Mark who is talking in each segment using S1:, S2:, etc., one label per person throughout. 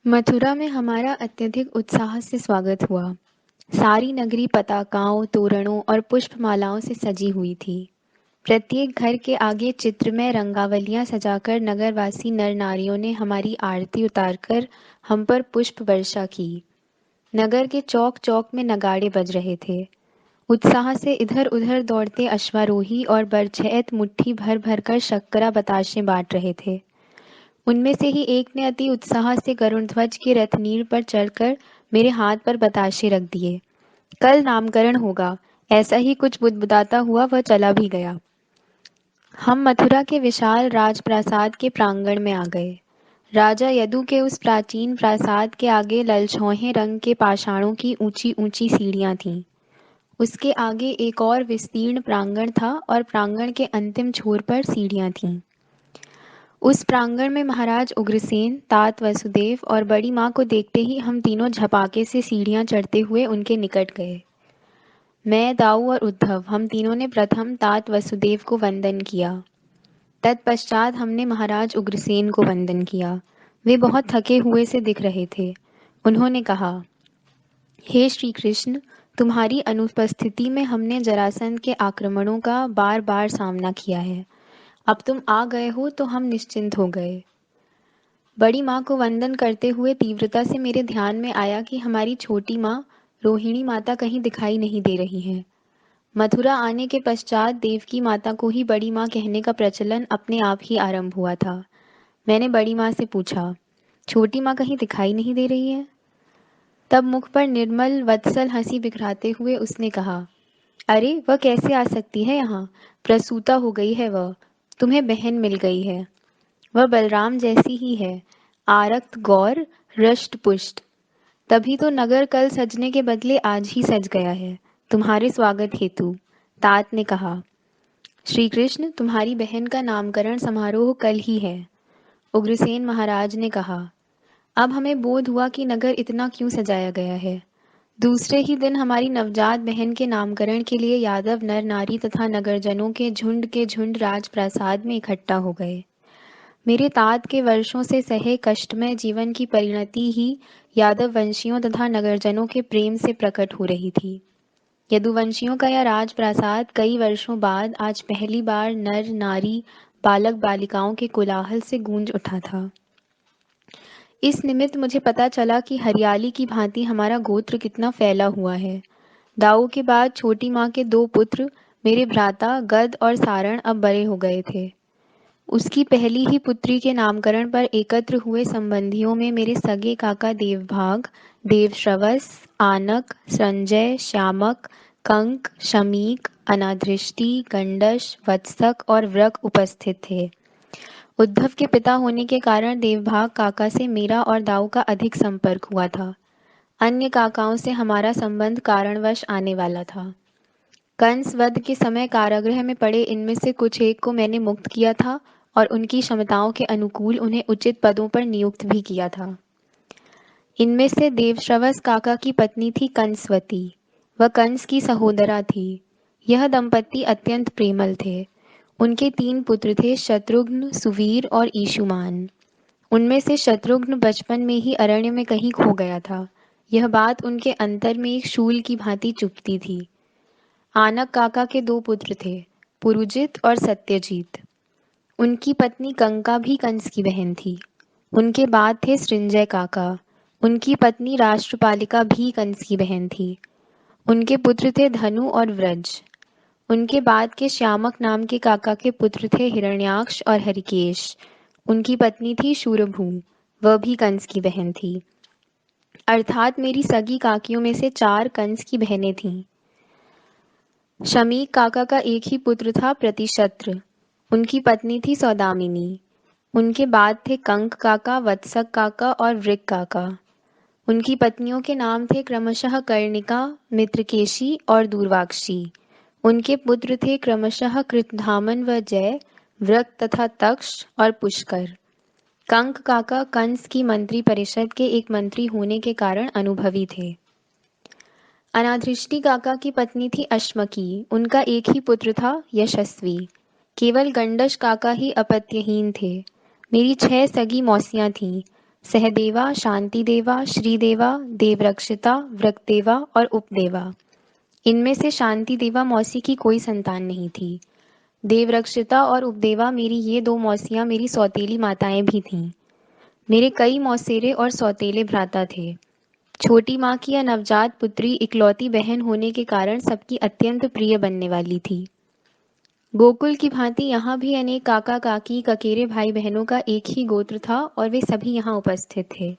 S1: मथुरा में हमारा अत्यधिक उत्साह से स्वागत हुआ। सारी नगरी पताकाओं, तोरणों और पुष्पमालाओं से सजी हुई थी। प्रत्येक घर के आगे चित्रमय रंगावलियां सजाकर नगरवासी नर नारियों ने हमारी आरती उतारकर हम पर पुष्प वर्षा की। नगर के चौक चौक में नगाड़े बज रहे थे। उत्साह से इधर उधर दौड़ते अश्वारोही और बरछैत मुट्ठी भर भर कर शक्करा बताशे बांट रहे थे। उनमें से ही एक ने अति उत्साह से गरुड़ध्वज के रथनीड़ पर चढ़कर मेरे हाथ पर बताशे रख दिए। कल नामकरण होगा, ऐसा ही कुछ बुदबुदाता हुआ वह चला भी गया। हम मथुरा के विशाल राजप्रासाद के प्रांगण में आ गए। राजा यदु के उस प्राचीन प्रासाद के आगे ललछौहे रंग के पाषाणों की ऊंची ऊंची सीढ़ियां थीं। उसके आगे एक और विस्तीर्ण प्रांगण था और प्रांगण के अंतिम छोर पर सीढ़ियां थीं। उस प्रांगण में महाराज उग्रसेन, तात वसुदेव और बड़ी माँ को देखते ही हम तीनों झपाके से सीढ़ियां चढ़ते हुए उनके निकट गए। मैं, दाऊ और उद्धव, हम तीनों ने प्रथम तात वसुदेव को वंदन किया। तत्पश्चात हमने महाराज उग्रसेन को वंदन किया। वे बहुत थके हुए से दिख रहे थे। उन्होंने कहा, हे श्री कृष्ण, तुम्हारी अनुपस्थिति में हमने जरासंध के आक्रमणों का बार बार सामना किया है। अब तुम आ गए हो तो हम निश्चिंत हो गए। बड़ी माँ को वंदन करते हुए तीव्रता से मेरे ध्यान में आया कि हमारी छोटी माँ रोहिणी माता कहीं दिखाई नहीं दे रही हैं। मथुरा आने के पश्चात देवकी माता को ही बड़ी माँ कहने का प्रचलन अपने आप ही आरंभ हुआ था। मैंने बड़ी माँ से पूछा, छोटी माँ कहीं दिखाई नहीं दे रही है? तब मुख पर निर्मल वत्सल हंसी बिखराते हुए उसने कहा, अरे वह कैसे आ सकती है यहाँ? प्रसूता हो गई है वह। तुम्हें बहन मिल गई है। वह बलराम जैसी ही है, आरक्त गौर, रष्ट पुष्ट। तभी तो नगर कल सजने के बदले आज ही सज गया है, तुम्हारे स्वागत हेतु। तात ने कहा, श्री कृष्ण, तुम्हारी बहन का नामकरण समारोह कल ही है। उग्रसेन महाराज ने कहा, अब हमें बोध हुआ कि नगर इतना क्यों सजाया गया है। दूसरे ही दिन हमारी नवजात बहन के नामकरण के लिए यादव नर नारी तथा नगरजनों के झुंड राजप्रासाद में इकट्ठा हो गए। मेरे तात के वर्षों से सहे कष्टमय जीवन की परिणति ही यादव वंशियों तथा नगरजनों के प्रेम से प्रकट हो रही थी। यदुवंशियों का यह राजप्रासाद कई वर्षों बाद आज पहली बार नर नारी बालक बालिकाओं के कोलाहल से गूंज उठा था। इस निमित्त मुझे पता चला कि हरियाली की भांति हमारा गोत्र कितना फैला हुआ है। दाऊ के बाद छोटी माँ के दो पुत्र, मेरे भ्राता गद और सारण, अब बड़े हो गए थे। उसकी पहली ही पुत्री के नामकरण पर एकत्र हुए संबंधियों में मेरे सगे काका देवभाग, देवश्रवस, आनक, संजय, श्यामक, कंक, शमीक, अनादृष्टि, गंडश, वत्सक और व्रक उपस्थित थे। उद्धव के पिता होने के कारण देवभाग काका से मेरा और दाऊ का अधिक संपर्क हुआ था। अन्य काकाओं से हमारा संबंध कारणवश आने वाला था। कंस वध के समय कारागृह में पड़े इनमें से कुछ एक को मैंने मुक्त किया था और उनकी क्षमताओं के अनुकूल उन्हें उचित पदों पर नियुक्त भी किया था। इनमें से देवश्रवस काका की पत्नी थी कंसवती। वह कंस की सहोदरा थी। यह दंपति अत्यंत प्रेमल थे। उनके 3 पुत्र थे, शत्रुघ्न, सुवीर और ईशुमान। उनमें से शत्रुघ्न बचपन में ही अरण्य में कहीं खो गया था। यह बात उनके अंतर में एक शूल की भांति चुभती थी। आनक काका के 2 पुत्र थे, पुरुजित और सत्यजीत। उनकी पत्नी कंका भी कंस की बहन थी। उनके बाद थे सृंजय काका। उनकी पत्नी राष्ट्रपालिका भी कंस की बहन थी। उनके पुत्र थे धनु और व्रज। उनके बाद के श्यामक नाम के काका के पुत्र थे हिरण्याक्ष और हरिकेश। उनकी पत्नी थी शूरभू, वह भी कंस की बहन थी। अर्थात मेरी सगी काकियों में से 4 कंस की बहनें थीं। शमीक काका का एक ही पुत्र था, प्रतिशत्र। उनकी पत्नी थी सौदामिनी। उनके बाद थे कंक काका, वत्सक काका और वृक काका। उनकी पत्नियों के नाम थे क्रमशः कर्णिका, मित्रकेशी और दूर्वाक्षी। उनके पुत्र थे क्रमशः कृतधामन व जय, व्रक तथा तक्ष और पुष्कर। कंक काका कंस की मंत्री परिषद के एक मंत्री होने के कारण अनुभवी थे। अनादृष्टि काका की पत्नी थी अश्मकी। उनका एक ही पुत्र था, यशस्वी। केवल गंडश काका ही अपत्यहीन थे। मेरी 6 सगी मौसियां थीं। सहदेवा, शांतिदेवा, श्रीदेवा, देवरक्षिता, वृकदेवा और उपदेवा। इनमें से शांतिदेवा मौसी की कोई संतान नहीं थी। देवरक्षिता और उपदेवा मेरी ये दो मौसियाँ मेरी सौतेली माताएं भी थीं। मेरे कई मौसेरे और सौतेले भ्राता थे। छोटी माँ की यह नवजात पुत्री इकलौती बहन होने के कारण सबकी अत्यंत प्रिय बनने वाली थी। गोकुल की भांति यहाँ भी अनेक काका काकी ककेरे भाई बहनों का एक ही गोत्र था और वे सभी यहाँ उपस्थित थे।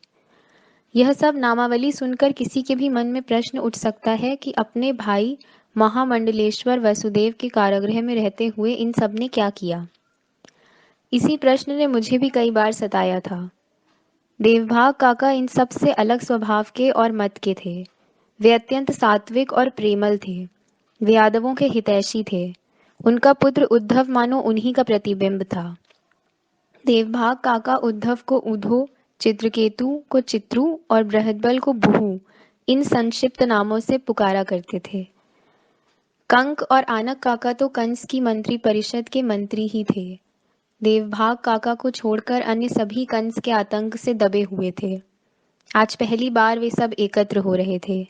S1: यह सब नामावली सुनकर किसी के भी मन में प्रश्न उठ सकता है कि अपने भाई महामंडलेश्वर वसुदेव के कारागृह में रहते हुए इन सब ने क्या किया। इसी प्रश्न ने मुझे भी कई बार सताया था। देवभाग काका इन सब से अलग स्वभाव के और मत के थे। वे अत्यंत सात्विक और प्रेमल थे। वे यादवों के हितैषी थे। उनका पुत्र उद्धव मानो उन्हीं का प्रतिबिंब था। देवभाग काका उद्धव को उधो, चित्रकेतु को चित्रु और बृहदबल को बुहु इन संक्षिप्त नामों से पुकारा करते थे। कंक और आनक काका तो कंस की मंत्री परिषद के मंत्री ही थे। देवभाग काका को छोड़कर अन्य सभी कंस के आतंक से दबे हुए थे। आज पहली बार वे सब एकत्र हो रहे थे।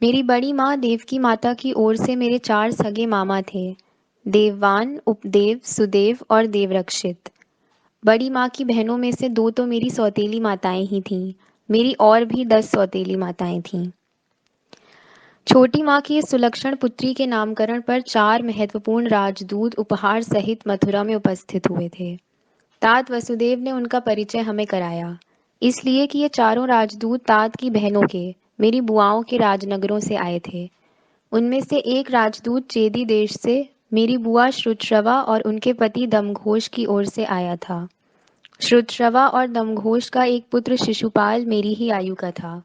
S1: मेरी बड़ी माँ देवकी माता की ओर से मेरे 4 सगे मामा थे, देववान, उपदेव, सुदेव और देवरक्षित। बड़ी माँ की बहनों में से 2 तो मेरी सौतेली माताएं ही थीं। मेरी और भी 10 सौतेली माताएं थीं। छोटी माँ की इस सुलक्षण पुत्री के नामकरण पर 4 महत्वपूर्ण राजदूत उपहार सहित मथुरा में उपस्थित हुए थे। तात वसुदेव ने उनका परिचय हमें कराया, इसलिए कि ये चारों राजदूत तात की बहनों के, मेरी बुआओं के राजनगरों से आए थे। उनमें से एक राजदूत चेदी देश से मेरी बुआ श्रुतश्रवा और उनके पति दमघोष की ओर से आया था। श्रुतश्रवा और दमघोष का एक पुत्र शिशुपाल मेरी ही आयु का था।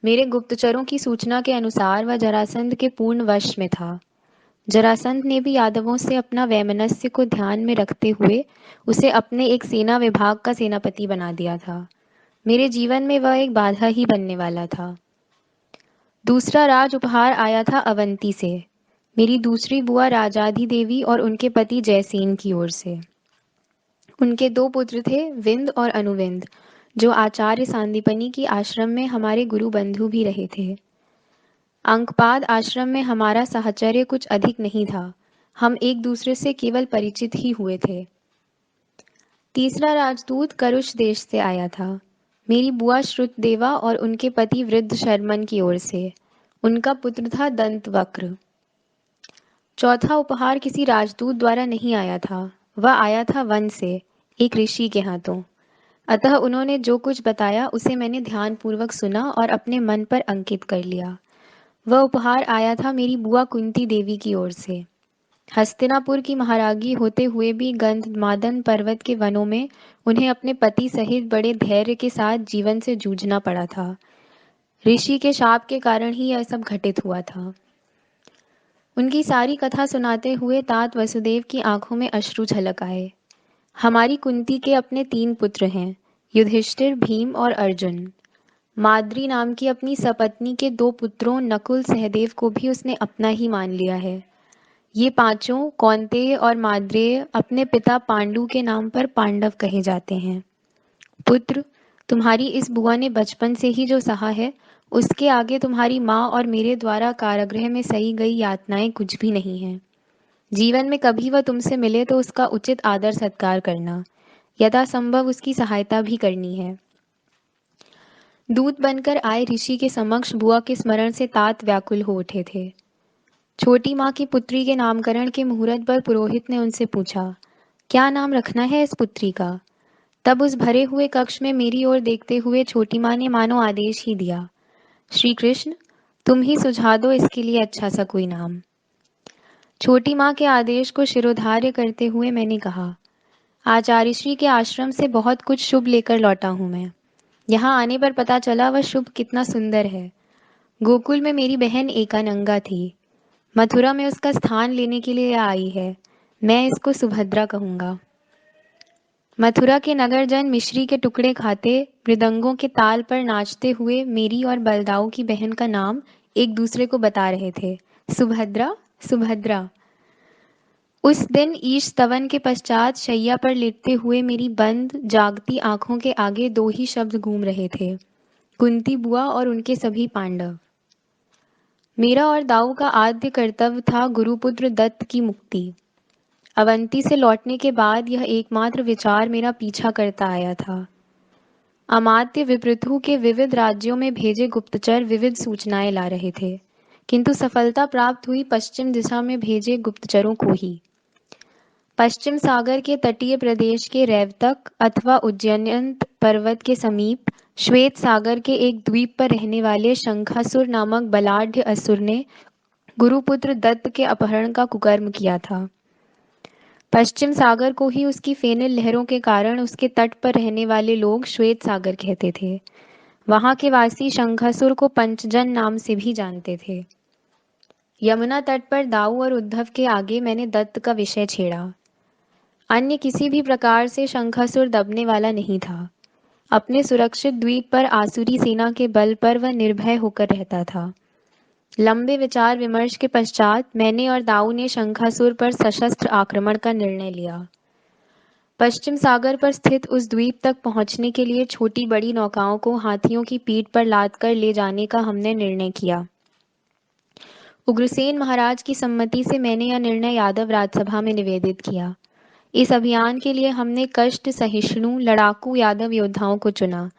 S1: मेरे गुप्तचरों की सूचना के अनुसार वह जरासंध के पूर्ण वश में था। जरासंध ने भी यादवों से अपना वैमनस्य को ध्यान में रखते हुए उसे अपने एक सेना विभाग का सेनापति बना दिया था। मेरे जीवन में वह एक बाधा ही बनने वाला था। दूसरा राज उपहार आया था अवंती से, मेरी दूसरी बुआ राजाधि देवी और उनके पति जयसेन की ओर से। उनके 2 पुत्र थे, विंद और अनुविंद, जो आचार्य सांदीपनि की आश्रम में हमारे गुरु बंधु भी रहे थे। अंकपाद आश्रम में हमारा साहचर्य कुछ अधिक नहीं था। हम एक दूसरे से केवल परिचित ही हुए थे। तीसरा राजदूत करुष देश से आया था, मेरी बुआ श्रुतदेवा और उनके पति वृद्ध शर्मन की ओर से। उनका पुत्र था दंतवक्र। चौथा उपहार किसी राजदूत द्वारा नहीं आया था, वह आया था वन से, एक ऋषि के हाथों। अतः उन्होंने जो कुछ बताया उसे मैंने ध्यानपूर्वक सुना और अपने मन पर अंकित कर लिया। वह उपहार आया था मेरी बुआ कुंती देवी की ओर से। हस्तिनापुर की महारागी होते हुए भी गंधमादन पर्वत के वनों में उन्हें अपने पति सहित बड़े धैर्य के साथ जीवन से जूझना पड़ा था। ऋषि के शाप के कारण ही यह सब घटित हुआ था। उनकी सारी कथा सुनाते हुए तात वसुदेव की आंखों में अश्रु झलक आए। हमारी कुंती के अपने 3 पुत्र हैं, युधिष्ठिर, भीम और अर्जुन। माद्री नाम की अपनी सपत्नी के 2 पुत्रों नकुल, सहदेव को भी उसने अपना ही मान लिया है। ये पांचों कौन्तेय और माद्रेय अपने पिता पांडु के नाम पर पांडव कहे जाते हैं। पुत्र, तुम्हारी इस बुआ ने बचपन से ही जो सहा है, उसके आगे तुम्हारी माँ और मेरे द्वारा कारागृह में सही गई यातनाएं कुछ भी नहीं हैं। जीवन में कभी वह तुमसे मिले तो उसका उचित आदर सत्कार करना, यथासंभव उसकी सहायता भी करनी है। दूत बनकर आए ऋषि के समक्ष बुआ के स्मरण से तात व्याकुल हो उठे थे। छोटी माँ की पुत्री के नामकरण के मुहूर्त पर पुरोहित ने उनसे पूछा, क्या नाम रखना है इस पुत्री का? तब उस भरे हुए कक्ष में मेरी ओर देखते हुए छोटी माँ ने मानो आदेश ही दिया, श्री कृष्ण, तुम ही सुझा दो इसके लिए अच्छा सा कोई नाम। छोटी माँ के आदेश को शिरोधार्य करते हुए मैंने कहा, आचार्य श्री के आश्रम से बहुत कुछ शुभ लेकर लौटा हूँ मैं। यहाँ आने पर पता चला वह शुभ कितना सुंदर है। गोकुल में मेरी बहन एकानंगा थी, मथुरा में उसका स्थान लेने के लिए आई है। मैं इसको सुभद्रा कहूँगा। मथुरा के नगरजन मिश्री के टुकड़े खाते, मृदंगों के ताल पर नाचते हुए मेरी और बलदाऊ की बहन का नाम एक दूसरे को बता रहे थे, सुभद्रा, सुभद्रा। उस दिन ईश स्तवन के पश्चात शैया पर लेटते हुए मेरी बंद जागती आंखों के आगे दो ही शब्द घूम रहे थे, कुंती बुआ और उनके सभी पांडव। मेरा और दाऊ का आद्य कर्तव्य था गुरुपुत्र दत्त की मुक्ति। अवंती से लौटने के बाद यह एकमात्र विचार मेरा पीछा करता आया था। अमात्य विपृथु के विविध राज्यों में भेजे गुप्तचर विविध सूचनाएं ला रहे थे, किंतु सफलता प्राप्त हुई पश्चिम दिशा में भेजे गुप्तचरों को ही। पश्चिम सागर के तटीय प्रदेश के रैवतक अथवा उज्जयंत पर्वत के समीप श्वेत सागर के एक द्वीप पर रहने वाले शंखासुर नामक बलाढ़्य असुर ने गुरुपुत्र दत्त के अपहरण का कुकर्म किया था। पश्चिम सागर को ही उसकी फेनिल लहरों के कारण उसके तट पर रहने वाले लोग श्वेत सागर कहते थे। वहां के वासी शंखासुर को पंचजन नाम से भी जानते थे। यमुना तट पर दाऊ और उद्धव के आगे मैंने दत्त का विषय छेड़ा। अन्य किसी भी प्रकार से शंखासुर दबने वाला नहीं था। अपने सुरक्षित द्वीप पर आसुरी सेना के बल पर वह निर्भय होकर रहता था। लंबे विचार विमर्श के पश्चात मैंने और दाऊ ने शंखासुर पर सशस्त्र आक्रमण का निर्णय लिया। पश्चिम सागर पर स्थित उस द्वीप तक पहुंचने के लिए छोटी बड़ी नौकाओं को हाथियों की पीठ पर लाद कर ले जाने का हमने निर्णय किया। उग्रसेन महाराज की सम्मति से मैंने यह निर्णय यादव राजसभा में निवेदित किया। इस अभियान के लिए हमने कष्ट सहिष्णु लड़ाकू यादव योद्धाओं को चुना।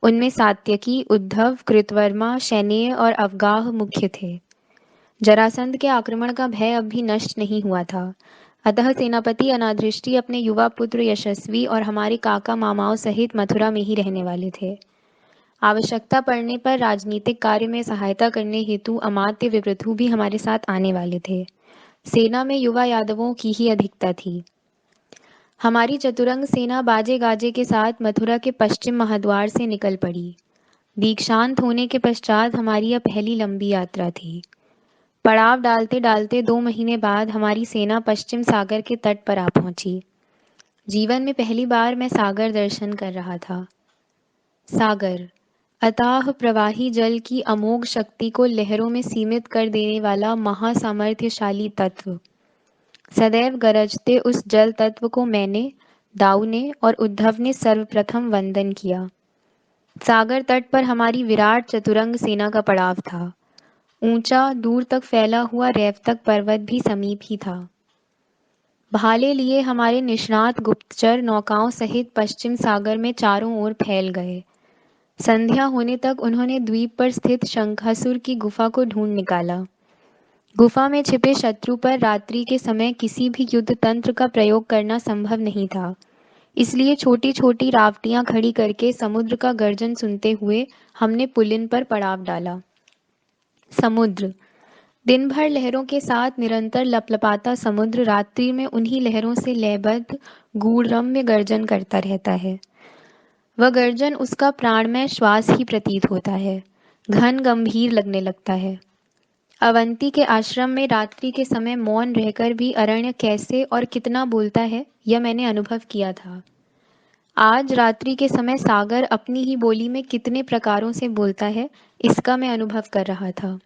S1: उनमें सात्यकी, उद्धव, कृतवर्मा, शैनेय और अवगाह मुख्य थे। जरासंध के आक्रमण का भय अब भी नष्ट नहीं हुआ था, अतः सेनापति अनादृष्टि अपने युवा पुत्र यशस्वी और हमारे काका मामाओं सहित मथुरा में ही रहने वाले थे। आवश्यकता पड़ने पर राजनीतिक कार्य में सहायता करने हेतु अमात्य विपृथु भी हमारे साथ आने वाले थे। सेना में युवा यादवों की ही अधिकता थी। हमारी चतुरंग सेना बाजे गाजे के साथ मथुरा के पश्चिम महाद्वार से निकल पड़ी। दीक्षांत होने के पश्चात हमारी यह पहली लंबी यात्रा थी। पड़ाव डालते डालते 2 महीने बाद हमारी सेना पश्चिम सागर के तट पर आ पहुंची। जीवन में पहली बार मैं सागर दर्शन कर रहा था। सागर, अथाह प्रवाही जल की अमोघ शक्ति को लहरों में सीमित कर देने वाला महासामर्थ्यशाली तत्व। सदैव गरजते उस जल तत्व को मैंने, दाऊ ने और उद्धव ने सर्वप्रथम वंदन किया। सागर तट पर हमारी विराट चतुरंग सेना का पड़ाव था। ऊंचा दूर तक फैला हुआ रैवतक पर्वत भी समीप ही था। भाले लिए हमारे निष्णात गुप्तचर नौकाओं सहित पश्चिम सागर में चारों ओर फैल गए। संध्या होने तक उन्होंने द्वीप पर स्थित शंखासुर की गुफा को ढूंढ निकाला। गुफा में छिपे शत्रु पर रात्रि के समय किसी भी युद्ध तंत्र का प्रयोग करना संभव नहीं था, इसलिए छोटी छोटी रावटियां खड़ी करके समुद्र का गर्जन सुनते हुए हमने पुलिन पर पड़ाव डाला। समुद्र, दिन भर लहरों के साथ निरंतर लपलपाता समुद्र रात्रि में उन्हीं लहरों से लयबद्ध गूढ़रम्य गर्जन करता रहता है। वह गर्जन उसका प्राणमय श्वास ही प्रतीत होता है, घन गंभीर लगने लगता है। अवंती के आश्रम में रात्रि के समय मौन रहकर भी अरण्य कैसे और कितना बोलता है, यह मैंने अनुभव किया था। आज रात्रि के समय सागर अपनी ही बोली में कितने प्रकारों से बोलता है, इसका मैं अनुभव कर रहा था।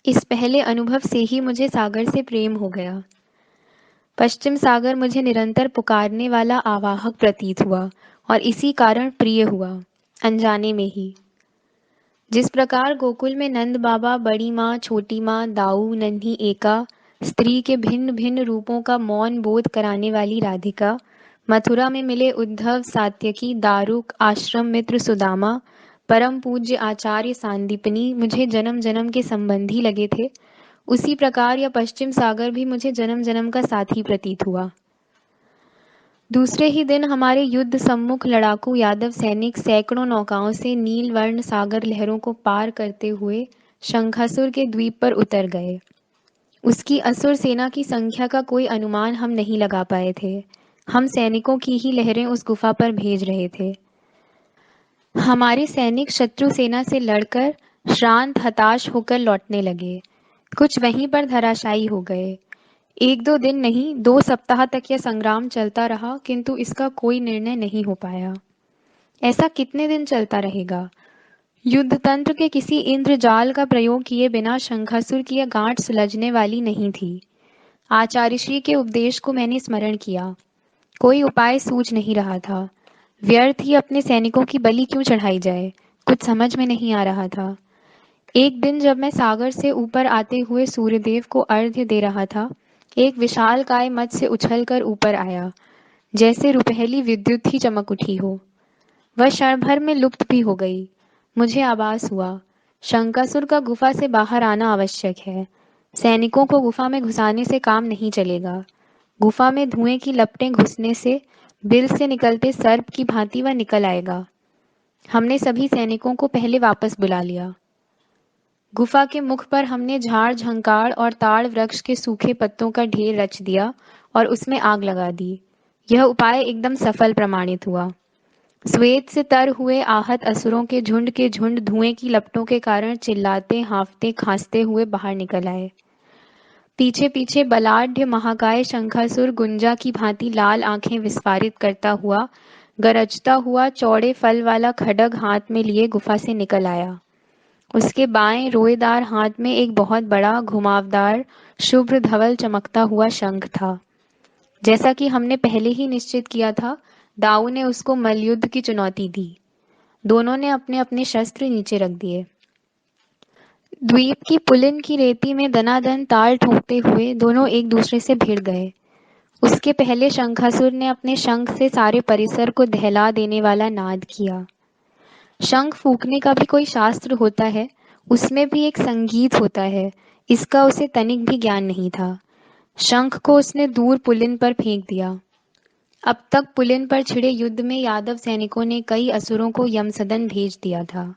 S1: इस पहले अनुभव से ही मुझे सागर से प्रेम हो गया। पश्चिम सागर मुझे निरंतर पुकारने वाला आवाहक प्रतीत हुआ और इसी कारण प्रिय हुआ, अनजाने में ही। जिस प्रकार गोकुल में नंद बाबा, बड़ी माँ, छोटी माँ, दाऊ, नन्ही एका, स्त्री के भिन्न भिन्न रूपों का मौन बोध कराने वाली राधिका, मथुरा में मिले उद्धव, सात्यकी, दारुक, आश्रम मित्र सुदामा, परम पूज्य आचार्य सांदीपनी मुझे जन्म जन्म के संबंधी लगे थे, उसी प्रकार यह पश्चिम सागर भी मुझे जन्म जन्म का साथी प्रतीत हुआ। दूसरे ही दिन हमारे युद्ध सम्मुख लड़ाकू यादव सैनिक सैकड़ों नौकाओं से नील वर्ण सागर लहरों को पार करते हुए शंखासुर के द्वीप पर उतर गए। उसकी असुर सेना की संख्या का कोई अनुमान हम नहीं लगा पाए थे। हम सैनिकों की ही लहरें उस गुफा पर भेज रहे थे। हमारे सैनिक शत्रु सेना से लड़कर श्रांत हताश होकर लौटने लगे। कुछ वहीं पर धराशायी हो गए। 1-2 दिन नहीं, 2 सप्ताह तक यह संग्राम चलता रहा, किंतु इसका कोई निर्णय नहीं हो पाया। ऐसा कितने दिन चलता रहेगा? युद्ध तंत्र के किसी इंद्रजाल का प्रयोग किए बिना शंखासुर की यह गांठ सुलझने वाली नहीं थी। आचार्यश्री के उपदेश को मैंने स्मरण किया। कोई उपाय सूझ नहीं रहा था। व्यर्थ ही अपने सैनिकों की बलि क्यों चढ़ाई जाए, कुछ समझ में नहीं आ रहा था। एक दिन जब मैं सागर से ऊपर आते हुए सूर्यदेव को अर्घ्य दे रहा था, एक विशालकाय मत्स्य उछलकर ऊपर आया, जैसे रुपहली विद्युत ही चमक उठी हो। वह क्षण भर में लुप्त भी हो गई। मुझे आभास हुआ, शंकासुर का गुफा से बाहर आना आवश्यक है। सैनिकों को गुफा में घुसाने से काम नहीं चलेगा। गुफा में धुएं की लपटें घुसने से बिल से निकलते सर्प की भांति वह निकल आएगा। हमने सभी सैनिकों को पहले वापस बुला लिया। गुफा के मुख पर हमने झाड़ झंकाड़ और ताड़ वृक्ष के सूखे पत्तों का ढेर रच दिया और उसमें आग लगा दी। यह उपाय एकदम सफल प्रमाणित हुआ। श्वेत से तर हुए आहत असुरों के झुंड धुएं की लपटों के कारण चिल्लाते हाँफते खांसते हुए बाहर निकल आए। पीछे पीछे बलाढ़ महाकाय शंखासुर गुंजा की भांति लाल आंखें विस्फारित करता हुआ, गरजता हुआ चौड़े फल वाला खड्ग हाथ में लिए गुफा से निकल आया। उसके बाएं रोएदार हाथ में एक बहुत बड़ा घुमावदार शुभ्र धवल चमकता हुआ शंख था। जैसा कि हमने पहले ही निश्चित किया था, दाऊ ने उसको मल्लयुद्ध की चुनौती दी। दोनों ने अपने अपने शस्त्र नीचे रख दिए। द्वीप की पुलिन की रेती में दनादन ताल ठोंकते हुए दोनों एक दूसरे से भिड़ गए। उसके पहले शंखासुर ने अपने शंख से सारे परिसर को दहला देने वाला नाद किया। शंख फूंकने का भी कोई शास्त्र होता है, उसमें भी एक संगीत होता है, इसका उसे तनिक भी ज्ञान नहीं था। शंख को उसने दूर पुलिन पर फेंक दिया। अब तक पुलिन पर छिड़े युद्ध में यादव सैनिकों ने कई असुरों को यमसदन भेज दिया था।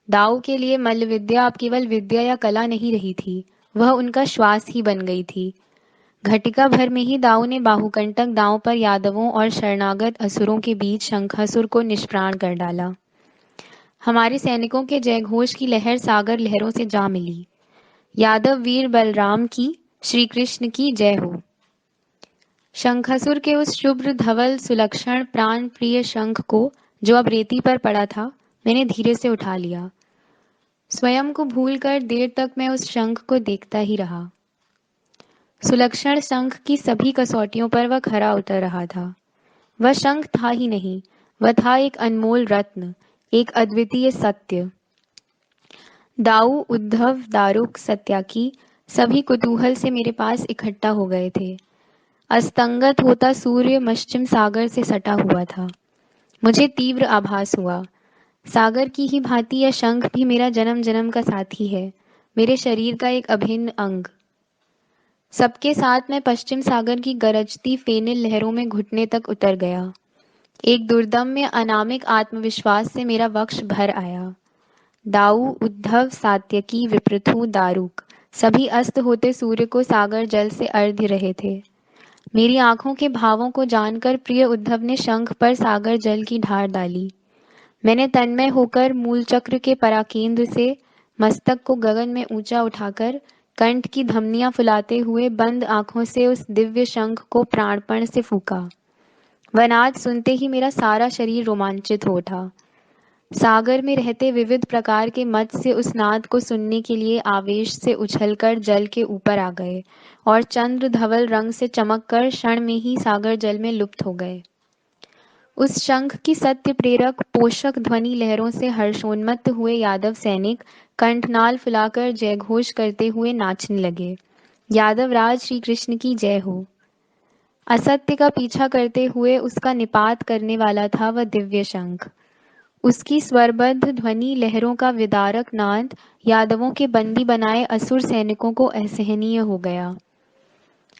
S1: दाऊ के लिए मल्ल विद्या अब केवल विद्या या कला नहीं रही थी, वह उनका श्वास ही बन गई थी। घटिका भर में ही दाऊ ने बाहुकंटक दांव पर यादवों और शरणागत असुरों के बीच शंखासुर को निष्प्राण कर डाला। हमारे सैनिकों के जयघोष की लहर सागर लहरों से जा मिली। यादव वीर बलराम की, श्री कृष्ण की जय हो। शंखासुर के उस शुभ्र धवल सुलक्षण प्राण प्रिय शंख को, जो अब रेती पर पड़ा था, मैंने धीरे से उठा लिया। स्वयं को भूलकर देर तक मैं उस शंख को देखता ही रहा। सुलक्षण शंख की सभी कसौटियों पर वह खरा उतर रहा था। वह शंख था ही नहीं, वह था एक अनमोल रत्न, एक अद्वितीय सत्य। दाऊ, उद्धव, दारुक, सत्याकी सभी कुतूहल से मेरे पास इकट्ठा हो गए थे। अस्तंगत होता सूर्य पश्चिम सागर से सटा हुआ था। मुझे तीव्र आभास हुआ, सागर की ही भांति यह शंख भी मेरा जन्म जन्म का साथी है, मेरे शरीर का एक अभिन्न अंग। सबके साथ मैं पश्चिम सागर की गरजती फेनिल लहरों में घुटने तक उतर गया। एक दुर्दम्य अनामिक आत्मविश्वास से मेरा वक्ष भर आया। दाऊ, उद्धव, सात्यकी, विपृथु, दारुक सभी अस्त होते सूर्य को सागर जल से अर्घ्य रहे थे। मेरी आंखों के भावों को जानकर प्रिय उद्धव ने शंख पर सागर जल की ढार डाली। मैंने तन्मय होकर मूल चक्र के पराकेंद्र से मस्तक को गगन में ऊंचा उठाकर कंठ की धमनियां फुलाते हुए बंद आंखों से उस दिव्य शंख को प्राणपण से फूंका। वह नाद सुनते ही मेरा सारा शरीर रोमांचित हो उठा। सागर में रहते विविध प्रकार के मत्स्य उस नाद को सुनने के लिए आवेश से उछलकर जल के ऊपर आ गए और चंद्र धवल रंग से चमककर क्षण में ही सागर जल में लुप्त हो गए। उस शंख की सत्य प्रेरक पोषक ध्वनि लहरों से हर्षोन्मत्त हुए यादव सैनिक कंठनाल फुलाकर जयघोष करते हुए नाचने लगे। यादव राज श्री कृष्ण की जय हो। असत्य का पीछा करते हुए उसका निपात करने वाला था वह दिव्य शंख। उसकी स्वरबद्ध ध्वनि लहरों का विदारक नाद यादवों के बंदी बनाए असुर सैनिकों को असहनीय हो गया।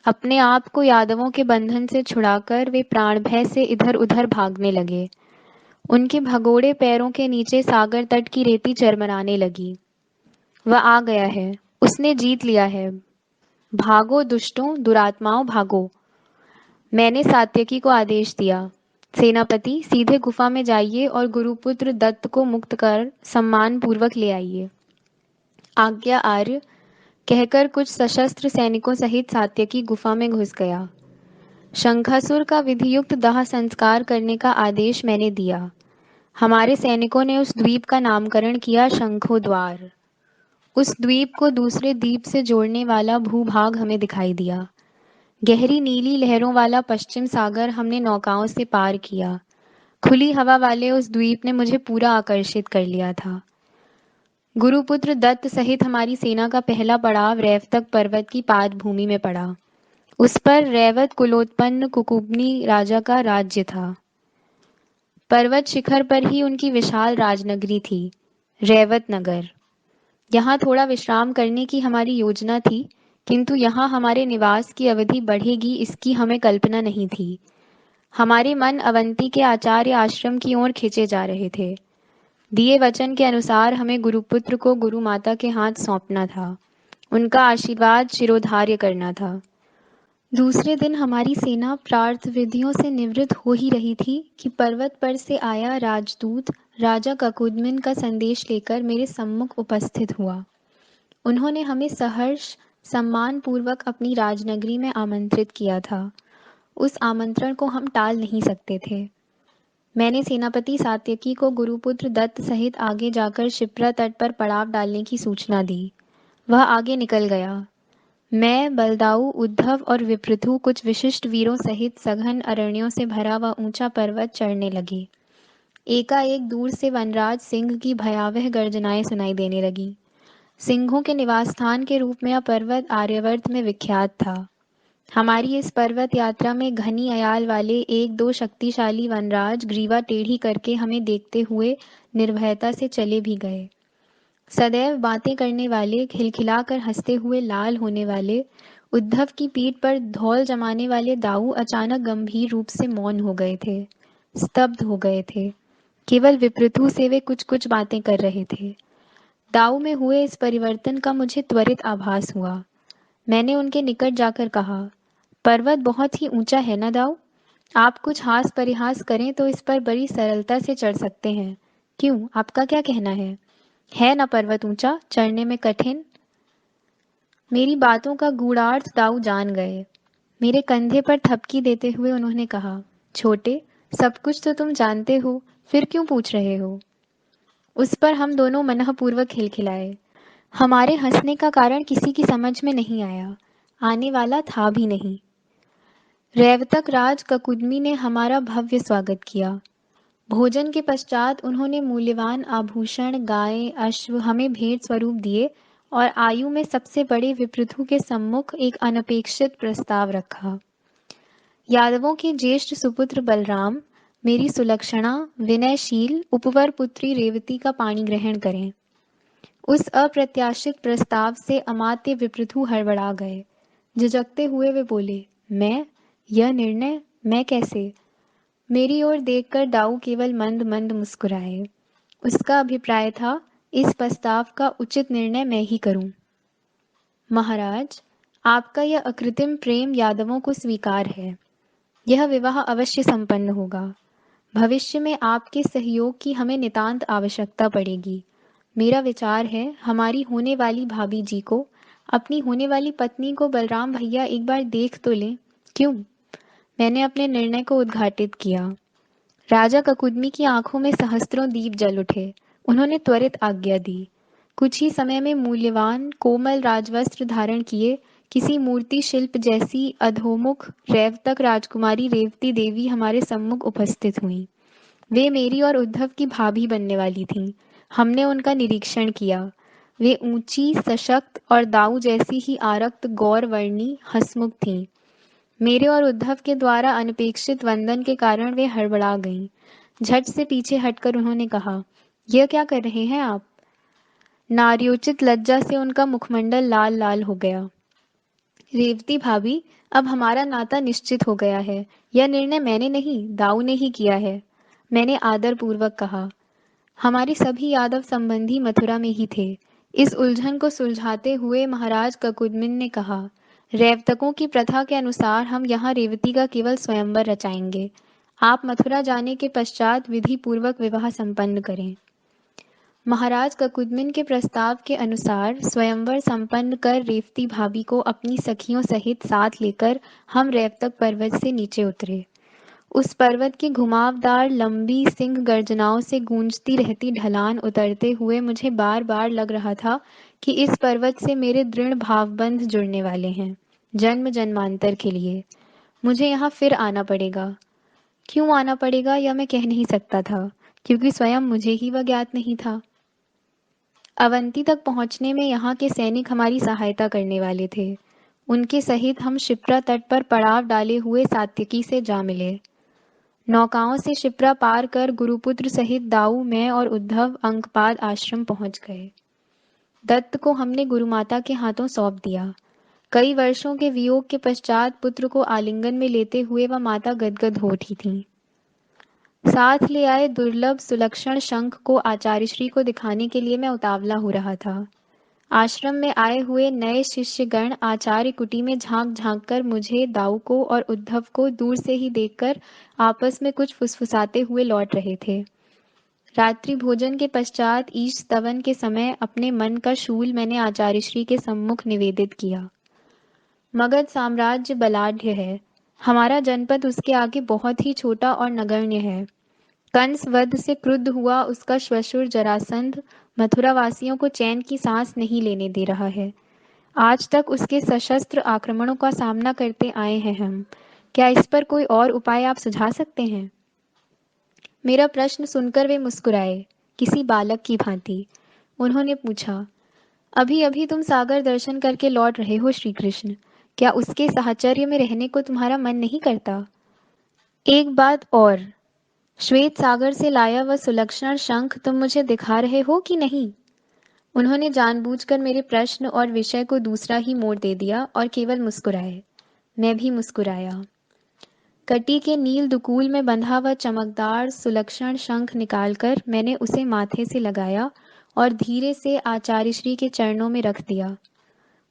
S1: अपने आप को यादवों के बंधन से छुड़ाकर वे प्राण भय से इधर उधर भागने लगे। उनके भगोड़े पैरों के नीचे सागर तट की रेती चरमराने लगी। वह आ गया है, उसने जीत लिया है। भागो दुष्टों, दुरात्माओं भागो। मैंने सात्यकी को आदेश दिया, सेनापति सीधे गुफा में जाइए और गुरुपुत्र दत्त को मुक्त कर सम्मान पूर्वक ले आइए। आज्ञा आर्य, कहकर कुछ सशस्त्र सैनिकों सहित सात्यकी गुफा में घुस गया। शंखासुर का विधियुक्त दाह संस्कार करने का आदेश मैंने दिया। हमारे सैनिकों ने उस द्वीप का नामकरण किया शंखोद्वार। उस द्वीप को दूसरे द्वीप से जोड़ने वाला भूभाग हमें दिखाई दिया। गहरी नीली लहरों वाला पश्चिम सागर हमने नौकाओं से पार किया। खुली हवा वाले उस द्वीप ने मुझे पूरा आकर्षित कर लिया था। गुरुपुत्र दत्त सहित हमारी सेना का पहला पड़ाव रैवतक पर्वत की पादभूमि में पड़ा। उस पर रैवत कुलोत्पन्न कुकुबनी राजा का राज्य था। पर्वत शिखर पर ही उनकी विशाल राजनगरी थी, रैवत नगर। यहाँ थोड़ा विश्राम करने की हमारी योजना थी, किंतु यहाँ हमारे निवास की अवधि बढ़ेगी इसकी हमें कल्पना नहीं थी। हमारे मन अवंती के आचार्य आश्रम की ओर खींचे जा रहे थे। दिए वचन के अनुसार हमें गुरुपुत्र को गुरु माता के हाथ सौंपना था, उनका आशीर्वाद शिरोधार्य करना था। दूसरे दिन हमारी सेना प्रार्थ विधियों से निवृत्त हो ही रही थी कि पर्वत पर से आया राजदूत राजा ककुदमिन का संदेश लेकर मेरे सम्मुख उपस्थित हुआ। उन्होंने हमें सहर्ष सम्मान पूर्वक अपनी राजनगरी में आमंत्रित किया था। उस आमंत्रण को हम टाल नहीं सकते थे। मैंने सेनापति सात्यकी को गुरुपुत्र दत्त सहित आगे जाकर शिप्रा तट पर पड़ाव डालने की सूचना दी। वह आगे निकल गया। मैं, बलदाऊ, उद्धव और विपृथु कुछ विशिष्ट वीरों सहित सघन अरण्यों से भरा वह ऊंचा पर्वत चढ़ने लगे। एकाएक दूर से वनराज सिंह की भयावह गर्जनाएं सुनाई देने लगी। सिंहों के निवास स्थान के रूप में यह पर्वत आर्यवर्त में विख्यात था। हमारी इस पर्वत यात्रा में घनी अयाल वाले एक दो शक्तिशाली वनराज ग्रीवा टेढ़ी करके हमें देखते हुए निर्भयता से चले भी गए। सदैव बातें करने वाले, खिलखिलाकर हंसते हुए लाल होने वाले, उद्धव की पीठ पर धौल जमाने वाले दाऊ अचानक गंभीर रूप से मौन हो गए थे, स्तब्ध हो गए थे। केवल विपृथु से वे कुछ कुछ बातें कर रहे थे। दाऊ में हुए इस परिवर्तन का मुझे त्वरित आभास हुआ। मैंने उनके निकट जाकर कहा, पर्वत बहुत ही ऊंचा है ना दाऊ? आप कुछ हास परिहास करें तो इस पर बड़ी सरलता से चढ़ सकते हैं। क्यों, आपका क्या कहना है ना पर्वत ऊंचा, चढ़ने में कठिन? मेरी बातों का गूढ़ार्थ दाऊ जान गए। मेरे कंधे पर थपकी देते हुए उन्होंने कहा, छोटे, सब कुछ तो तुम जानते हो, फिर क्यों पूछ रहे हो? उस पर हम दोनों मनःपूर्वक खिलखिलाए। हमारे हंसने का कारण किसी की समझ में नहीं आया, आने वाला था भी नहीं। रैवतक राज ककुदमी ने हमारा भव्य स्वागत किया। भोजन के पश्चात उन्होंने मूल्यवान आभूषण, गाय, अश्व हमें भेंट स्वरूप दिए और आयु में सबसे बड़े विपृथु के सम्मुख एक अनपेक्षित प्रस्ताव रखा। यादवों के ज्येष्ठ सुपुत्र बलराम मेरी सुलक्षणा, विनयशील उपवर पुत्री रेवती का पाणी ग्रहण करें। उस अप्रत्याशित प्रस्ताव से अमात्य विपृथु हड़बड़ा गए। झिझकते हुए वे बोले, मैं? यह निर्णय? मैं कैसे? मेरी ओर देखकर दाऊ केवल मंद मंद मुस्कुराए। उसका अभिप्राय था, इस प्रस्ताव का उचित निर्णय मैं ही करूं। महाराज, आपका यह अकृत्रिम प्रेम यादवों को स्वीकार है। यह विवाह अवश्य संपन्न होगा। भविष्य में आपके सहयोग की हमें नितांत आवश्यकता पड़ेगी। मेरा विचार है, हमारी होने वाली भाभी जी को, अपनी होने वाली पत्नी को बलराम भैया एक बार देख तो लें। क्यों? मैंने अपने निर्णय को उद्घाटित किया। राजा ककुदमी की आंखों में सहस्त्रों दीप जल उठे। उन्होंने त्वरित आज्ञा दी। कुछ ही समय में मूल्यवान कोमल राजवस्त्र धारण किए किसी मूर्ति शिल्प जैसी अधोमुख रैवतक राजकुमारी रेवती देवी हमारे सम्मुख उपस्थित हुई। वे मेरी और उद्धव की भाभी बनने वाली थीं। हमने उनका निरीक्षण किया। वे ऊंची, सशक्त और दाऊ जैसी ही आरक्त गौरवर्णी हंसमुख थीं। मेरे और उद्धव के द्वारा अनपेक्षित वंदन के कारण वे हड़बड़ा गईं। झट से पीछे हटकर उन्होंने कहा, यह क्या कर रहे हैं आप? नार्योचित लज्जा से उनका मुखमंडल लाल लाल हो गया। रेवती भाभी, अब हमारा नाता निश्चित हो गया है। यह निर्णय मैंने नहीं, दाऊ ने ही किया है, मैंने आदर पूर्वक कहा। हमारे सभी यादव संबंधी मथुरा में ही थे। इस उलझन को सुलझाते हुए महाराज ककुदमिन ने कहा, रैवतकों की प्रथा के अनुसार हम यहाँ रेवती का केवल स्वयंवर रचाएंगे। आप मथुरा जाने के पश्चात विधि पूर्वक विवाह संपन्न करें। महाराज ककुदमिन के प्रस्ताव के अनुसार स्वयंवर संपन्न कर रेवती भाभी को अपनी सखियों सहित साथ लेकर हम रैवतक पर्वत से नीचे उतरे। उस पर्वत की घुमावदार लंबी सिंह गर्जनाओं से गूंजती रहती ढलान उतरते हुए मुझे बार बार लग रहा था कि इस पर्वत से मेरे दृढ़ भावबंध जुड़ने वाले हैं। जन्म जन्मांतर के लिए। मुझे यहाँ फिर आना पड़ेगा। क्यों आना पड़ेगा यह मैं कह नहीं सकता था, क्योंकि स्वयं मुझे ही वह ज्ञात नहीं था। अवंती तक पहुंचने में यहाँ के सैनिक हमारी सहायता करने वाले थे। उनके सहित हम शिप्रा तट पर पड़ाव डाले हुए सात्यकी से जा मिले। नौकाओं से शिप्रा पार कर गुरुपुत्र सहित दाऊ, मैं और उद्धव अंकपाद आश्रम पहुंच गए। दत्त को हमने गुरुमाता के हाथों सौंप दिया। कई वर्षों के वियोग के पश्चात पुत्र को आलिंगन में लेते हुए वह माता गदगद हो उठी थी। साथ ले आए दुर्लभ सुलक्षण शंख को आचार्यश्री को दिखाने के लिए मैं उतावला हो रहा था। आश्रम में आए हुए नए शिष्यगण आचार्य कुटी में झांक झांक कर मुझे, दाऊ को और उद्धव को दूर से ही देखकर आपस में कुछ फुसफुसाते हुए लौट रहे थे। रात्रि भोजन के पश्चात ईश स्तवन के समय अपने मन का शूल मैंने आचार्यश्री के सम्मुख निवेदित किया। मगध साम्राज्य बलाढ्य है। हमारा जनपद उसके आगे बहुत ही छोटा और नगण्य है। कंस वध से क्रुद्ध हुआ उसका श्वशुर जरासंध मथुरावासियों को चैन की सांस नहीं लेने दे रहा है। आज तक उसके सशस्त्र आक्रमणों का सामना करते आए हैं हम। क्या इस पर कोई और उपाय आप सुझा सकते हैं? मेरा प्रश्न सुनकर वे मुस्कुराए, किसी बालक की भांति। उन्होंने पूछा, अभी अभी तुम सागर दर्शन करके लौट रहे हो श्री कृष्ण। क्या उसके साहचर्य में रहने को तुम्हारा मन नहीं करता? एक बात और, श्वेत सागर से लाया वह सुलक्षण शंख तुम मुझे दिखा रहे हो कि नहीं? उन्होंने जानबूझकर मेरे प्रश्न और विषय को दूसरा ही मोड़ दे दिया और केवल मुस्कुराए। मैं भी मुस्कुराया। कटी के नील दुकूल में बंधा हुआ चमकदार सुलक्षण शंख निकालकर मैंने उसे माथे से लगाया और धीरे से आचार्यश्री के चरणों में रख दिया।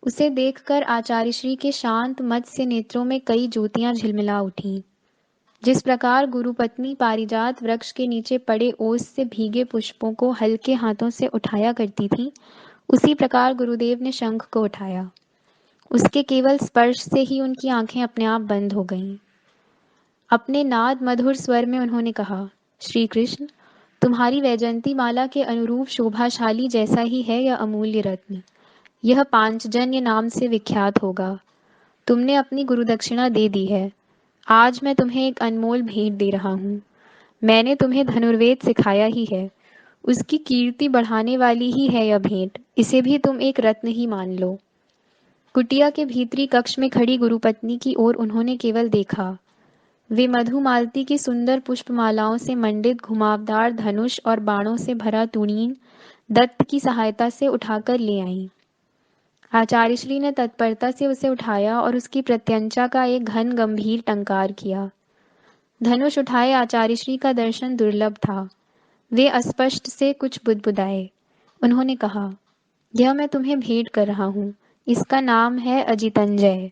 S1: उसे देखकर आचार्यश्री के शांत मत्स्य नेत्रों में कई ज्योतियां झिलमिला उठीं। जिस प्रकार गुरुपत्नी पारिजात वृक्ष के नीचे पड़े ओस से भीगे पुष्पों को हल्के हाथों से उठाया करती थी, उसी प्रकार गुरुदेव ने शंख को उठाया। उसके केवल स्पर्श से ही उनकी आंखें अपने आप बंद हो गईं। अपने नाद मधुर स्वर में उन्होंने कहा, श्री कृष्ण, तुम्हारी वैजयंती माला के अनुरूप शोभाशाली जैसा ही है यह अमूल्य रत्न। यह पांचजन्य नाम से विख्यात होगा। तुमने अपनी गुरुदक्षिणा दे दी है। आज मैं तुम्हें एक अनमोल भेंट दे रहा हूँ। मैंने तुम्हें धनुर्वेद सिखाया ही है। उसकी कीर्ति बढ़ाने वाली ही है यह भेंट। इसे भी तुम एक रत्न ही मान लो। कुटिया के भीतरी कक्ष में खड़ी गुरुपत्नी की ओर उन्होंने केवल देखा। वे मधुमालती की सुंदर पुष्पमालाओं से मंडित घुमावदार धनुष और बाणों से भरा तुणीन दत्त की सहायता से उठाकर ले आईं। आचार्यश्री ने तत्परता से उसे उठाया और उसकी प्रत्यंचा का एक घन गंभीर टंकार किया। धनुष उठाए आचार्यश्री का दर्शन दुर्लभ था। वे अस्पष्ट से कुछ बुदबुदाए। उन्होंने कहा, यह मैं तुम्हें भेंट कर रहा हूँ। इसका नाम है अजितंजय।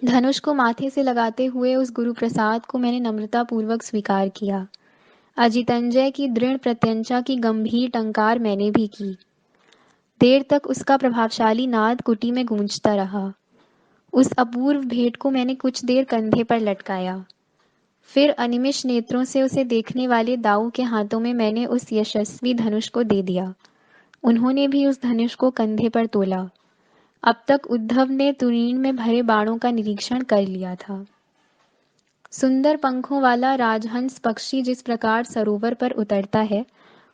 S1: धनुष को माथे से लगाते हुए उस गुरु प्रसाद को मैंने नम्रतापूर्वक स्वीकार किया। अजितंजय की दृढ़ प्रत्यंचा की गंभीर टंकार मैंने भी की। देर तक उसका प्रभावशाली नाद कुटी में गूंजता रहा। उस अपूर्व भेंट को मैंने कुछ देर कंधे पर लटकाया। फिर अनिमिष नेत्रों से उसे देखने वाले दाऊ के हाथों में मैंने उस यशस्वी धनुष को दे दिया। उन्होंने भी उस धनुष को कंधे पर तोला। अब तक उद्धव ने तुरीन में भरे बाणों का निरीक्षण कर लिया था। सुंदर पंखों वाला राजहंस पक्षी जिस प्रकार सरोवर पर उतरता है,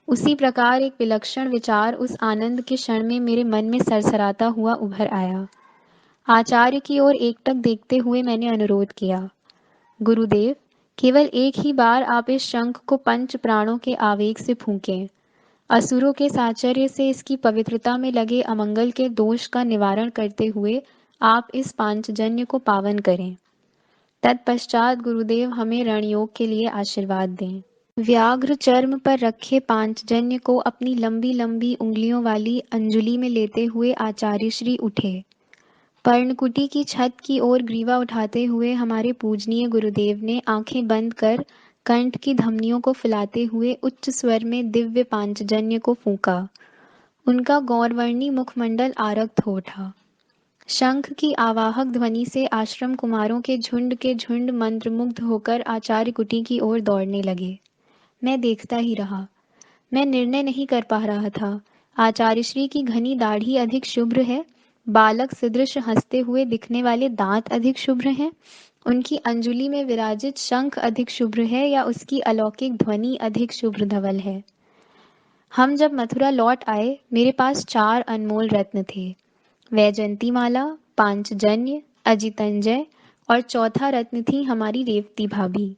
S1: उसी प्रकार एक विलक्षण विचार उस आनंद के क्षण में मेरे मन में सरसराता हुआ उभर आया। आचार्य की ओर एकटक देखते हुए मैंने अनुरोध किया, गुरुदेव, केवल एक ही बार आप इस शंख को पंच प्राणों के आवेग से फूंकें। असुरों के साचर्य से इसकी पवित्रता में लगे अमंगल के दोष का निवारण करते हुए आप इस पांचजन्य को पावन करें। तत्पश्चात गुरुदेव हमें रणयोग के लिए आशीर्वाद दें। व्याघ्र चर्म पर रखे पांचजन्य को अपनी लंबी लंबी उंगलियों वाली अंजुलि में लेते हुए आचार्य श्री उठे। पर्णकुटी की छत की ओर ग्रीवा उठाते हुए हमारे पूजनीय गुरुदेव ने आंखें बंद कर कंठ की धमनियों को फुलाते हुए उच्च स्वर में दिव्य पांचजन्य को फूंका। उनका गौरवर्णी मुखमंडल आरक्त हो उठा। शंख की आवाहक ध्वनि से आश्रम कुमारों के झुंड मंत्रमुग्ध होकर आचार्य कुटी की ओर दौड़ने लगे। मैं देखता ही रहा। मैं निर्णय नहीं कर पा रहा था, आचार्यश्री की घनी दाढ़ी अधिक शुभ्र है बालक सदृश हंसते हुए दिखने वाले दांत अधिक शुभ्र हैं, उनकी अंजुलि में विराजित शंख अधिक शुभ्र है, या उसकी अलौकिक ध्वनि अधिक शुभ्र धवल है। हम जब मथुरा लौट आए, मेरे पास 4 अनमोल रत्न थे। वैजयंतीमाला, पांचजन्य, अजितंजय और चौथा रत्न थी हमारी रेवती भाभी।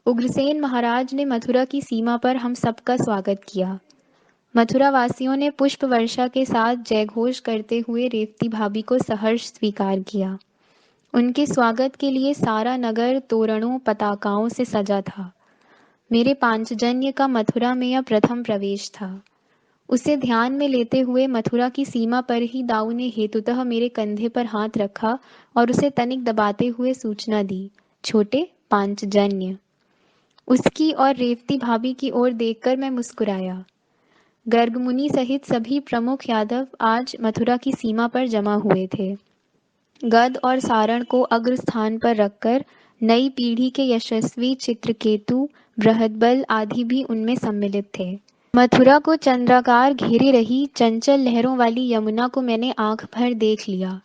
S1: उग्रसेन महाराज ने मथुरा की सीमा पर हम सबका स्वागत किया। मथुरा वासियों ने पुष्प वर्षा के साथ जयघोष करते हुए रेवती भाभी को सहर्ष स्वीकार किया। उनके स्वागत के लिए सारा नगर तोरणों पताकाओं से सजा था। मेरे पांचजन्य का मथुरा में यह प्रथम प्रवेश था। उसे ध्यान में लेते हुए मथुरा की सीमा पर ही दाऊ ने हेतुतः मेरे कंधे पर हाथ रखा और उसे तनिक दबाते हुए सूचना दी, छोटे पांचजन्य। उसकी और रेवती भाभी की ओर देखकर मैं मुस्कुराया। गर्ग मुनि सहित सभी प्रमुख यादव आज मथुरा की सीमा पर जमा हुए थे। गद और सारण को अग्र स्थान पर रखकर नई पीढ़ी के यशस्वी चित्रकेतु, बृहद्बल आदि भी उनमें सम्मिलित थे। मथुरा को चंद्राकार घेरे रही चंचल लहरों वाली यमुना को मैंने आंख भर देख लिया।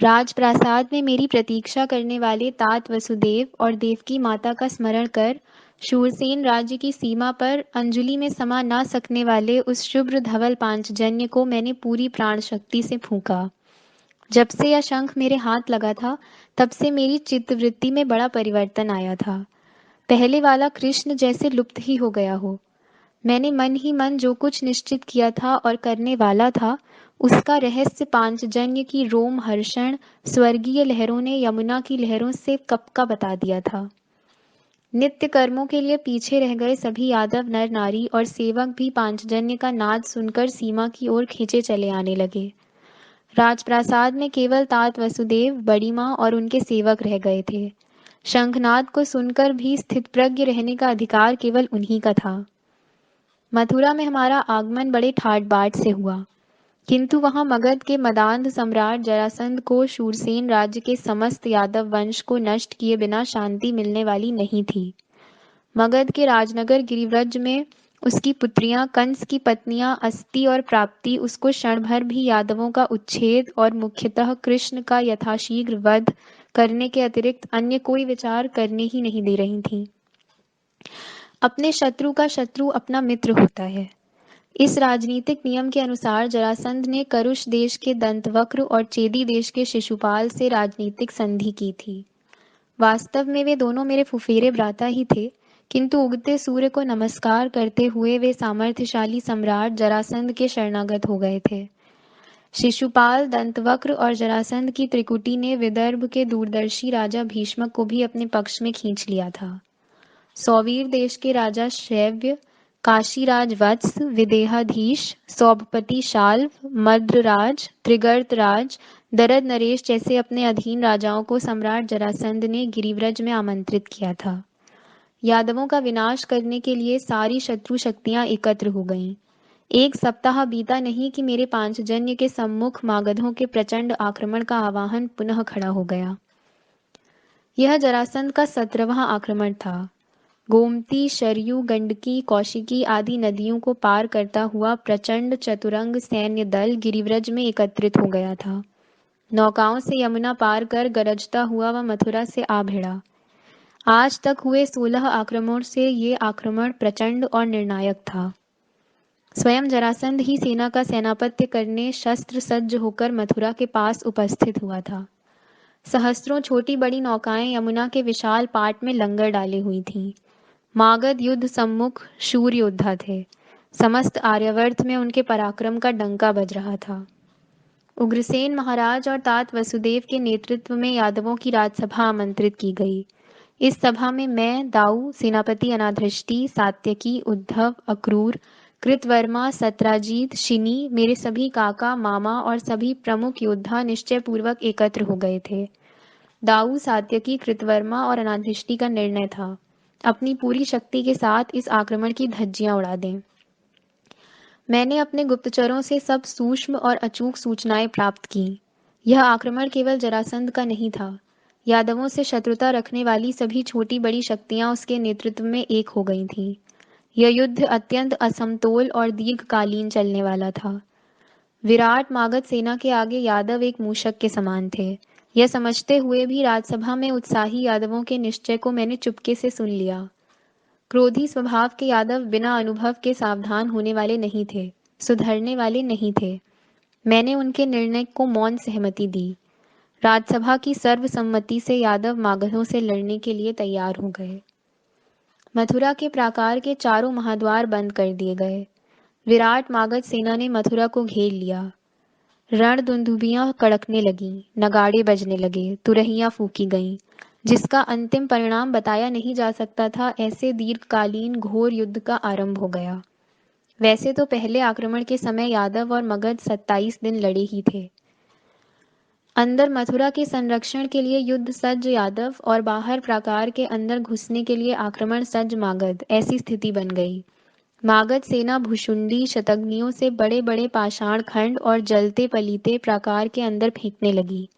S1: राजप्रासाद में मेरी प्रतीक्षा करने वाले तात वसुदेव और देवकी माता का स्मरण कर शूरसेन राज्य की सीमा पर अंजलि में समा ना सकने वाले उस शुभ्र धवल पांचजन्य को मैंने पूरी प्राण शक्ति से फूंका। जब से यह शंख मेरे हाथ लगा था, तब से मेरी चित्तवृत्ति में बड़ा परिवर्तन आया था। पहले वाला कृष्ण जैसे लुप्त ही हो गया हो। मैंने मन ही मन जो कुछ निश्चित किया था और करने वाला था, उसका रहस्य पांचजन्य की रोमहर्षण स्वर्गीय लहरों ने यमुना की लहरों से कब का बता दिया था। नित्य कर्मों के लिए पीछे रह गए सभी यादव नर नारी और सेवक भी पांचजन्य का नाद सुनकर सीमा की ओर खींचे चले आने लगे। राजप्रासाद में केवल तात वसुदेव, बड़ी माँ और उनके सेवक रह गए थे। शंखनाद को सुनकर भी स्थितप्रज्ञ रहने का अधिकार केवल उन्हीं का था। मथुरा में हमारा आगमन बड़े ठाट बाट से हुआ, किंतु वहां मगध के मदान्ध सम्राट जरासंध को शूरसेन राज्य के समस्त यादव वंश को नष्ट किए बिना शांति मिलने वाली नहीं थी। मगध के राजनगर गिरिव्रज में उसकी पुत्रियां, कंस की पत्नियां अस्ति और प्राप्ति उसको क्षण भर भी यादवों का उच्छेद और मुख्यतः कृष्ण का यथाशीघ्र वध करने के अतिरिक्त अन्य कोई विचार करने ही नहीं दे रही थीं। अपने शत्रु का शत्रु अपना मित्र होता है। इस राजनीतिक नियम के अनुसार जरासंध ने करुष देश के दंतवक्र और चेदी देश के शिशुपाल से राजनीतिक संधि की थी। वास्तव में वे दोनों मेरे फुफेरे भ्राता ही थे, किंतु उगते सूर्य को नमस्कार करते हुए वे सामर्थ्यशाली सम्राट जरासंध के शरणागत हो गए थे। शिशुपाल, दंतवक्र और जरासंध की त्रिकुटी ने विदर्भ के दूरदर्शी राजा भीष्मक को भी अपने पक्ष में खींच लिया था। सौवीर देश के राजा शैव्य, काशीराज वत्स, विदेहाधीश, सौभपति शाल्व, मद्रराज, त्रिगर्तराज, दरद नरेश जैसे अपने अधीन राजाओं को सम्राट जरासंध ने गिरिव्रज में आमंत्रित किया था। यादवों का विनाश करने के लिए सारी शत्रु शक्तियां एकत्र हो गईं। एक सप्ताह बीता नहीं कि मेरे पांचजन्य के सम्मुख मागधों के प्रचंड आक्रमण का आवाहन पुनः खड़ा हो गया। यह जरासंध का 17वां आक्रमण था। गोमती, शरयू, गंडकी, कौशिकी आदि नदियों को पार करता हुआ प्रचंड चतुरंग सैन्य दल गिरिव्रज में एकत्रित हो गया था। नौकाओं से यमुना पार कर गरजता हुआ वह मथुरा से आ भिड़ा। आज तक हुए 16 आक्रमणों से ये आक्रमण प्रचंड और निर्णायक था। स्वयं जरासंध ही सेना का सेनापत्य करने शस्त्र सज्ज होकर मथुरा के पास उपस्थित हुआ था। सहस्त्रों छोटी बड़ी नौकाएं यमुना के विशाल पाट में लंगर डाले हुई थीं। मागध युद्ध सम्मुख शूर योद्धा थे। समस्त आर्यावर्त में उनके पराक्रम का डंका बज रहा था। उग्रसेन महाराज और तात वसुदेव के नेतृत्व में यादवों की राजसभा आमंत्रित की गई। इस सभा में मैं, दाऊ, सेनापति अनाधृष्टि, सात्यकी, उद्धव, अक्रूर, कृतवर्मा, सत्राजीत, शिनी, मेरे सभी काका, मामा और सभी प्रमुख योद्धा निश्चय पूर्वक एकत्र हो गए थे। दाऊ, सात्यकी, कृतवर्मा और अनाधृष्टि का निर्णय था, अपनी पूरी शक्ति के साथ इस आक्रमण की धज्जियां उड़ा दें। मैंने अपने गुप्तचरों से सब सूक्ष्म और अचूक सूचनाएं प्राप्त की। यह आक्रमण केवल जरासंध का नहीं था। यादवों से शत्रुता रखने वाली सभी छोटी बड़ी शक्तियां उसके नेतृत्व में एक हो गई थीं। यह युद्ध अत्यंत असमतोल और दीर्घकालीन चलने वाला था। विराट मागध सेना के आगे यादव एक मूषक के समान थे। यह समझते हुए भी राजसभा में उत्साही यादवों के निश्चय को मैंने चुपके से सुन लिया। क्रोधी स्वभाव के यादव बिना अनुभव के सावधान होने वाले नहीं थे, सुधरने वाले नहीं थे। मैंने उनके निर्णय को मौन सहमति दी। राजसभा की सर्वसम्मति से यादव मागधों से लड़ने के लिए तैयार हो गए। मथुरा के प्राकार के चारों महाद्वार बंद कर दिए गए। विराट मागध सेना ने मथुरा को घेर लिया। रणदुंदुभियां कड़कने लगीं, नगाड़े बजने लगे, तुरहियां फूंकी गईं, जिसका अंतिम परिणाम बताया नहीं जा सकता था। ऐसे दीर्घकालीन घोर युद्ध का आरंभ हो गया। वैसे तो पहले आक्रमण के समय यादव और मगध 27 दिन लड़े ही थे। अंदर मथुरा के संरक्षण के लिए युद्ध सज्ज यादव और बाहर प्राकार के अंदर घुसने के लिए आक्रमण सज्ज मागध, ऐसी स्थिति बन गई। मागध सेना भुशुंडी शतग्नियों से बड़े बड़े पाषाण खंड और जलते पलीते प्राकार के अंदर फेंकने लगी।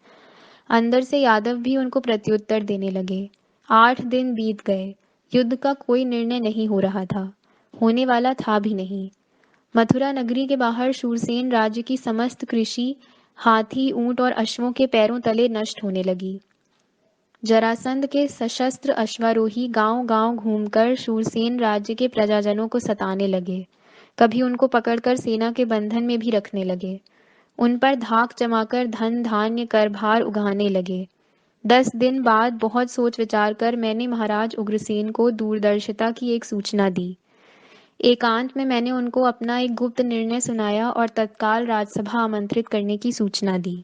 S1: अंदर से यादव भी उनको प्रत्युत्तर देने लगे। 8 दिन बीत गए। युद्ध का कोई निर्णय नहीं हो रहा था, होने वाला था भी नहीं। मथुरा नगरी के बाहर शूरसेन राज्य की समस्त कृषि हाथी, ऊंट और अश्वों के पैरों तले नष्ट होने लगी। जरासंध के सशस्त्र अश्वारोही गांव-गांव घूमकर शूरसेन राज्य के प्रजाजनों को सताने लगे। कभी उनको पकड़कर सेना के बंधन में भी रखने लगे। उन पर धाक जमाकर धन धान्य कर भार उगाने लगे। 10 दिन बाद बहुत सोच विचार कर मैंने महाराज उग्रसेन को दूरदर्शिता की एक सूचना दी। एकांत में मैंने उनको अपना एक गुप्त निर्णय सुनाया और तत्काल राजसभा आमंत्रित करने की सूचना दी।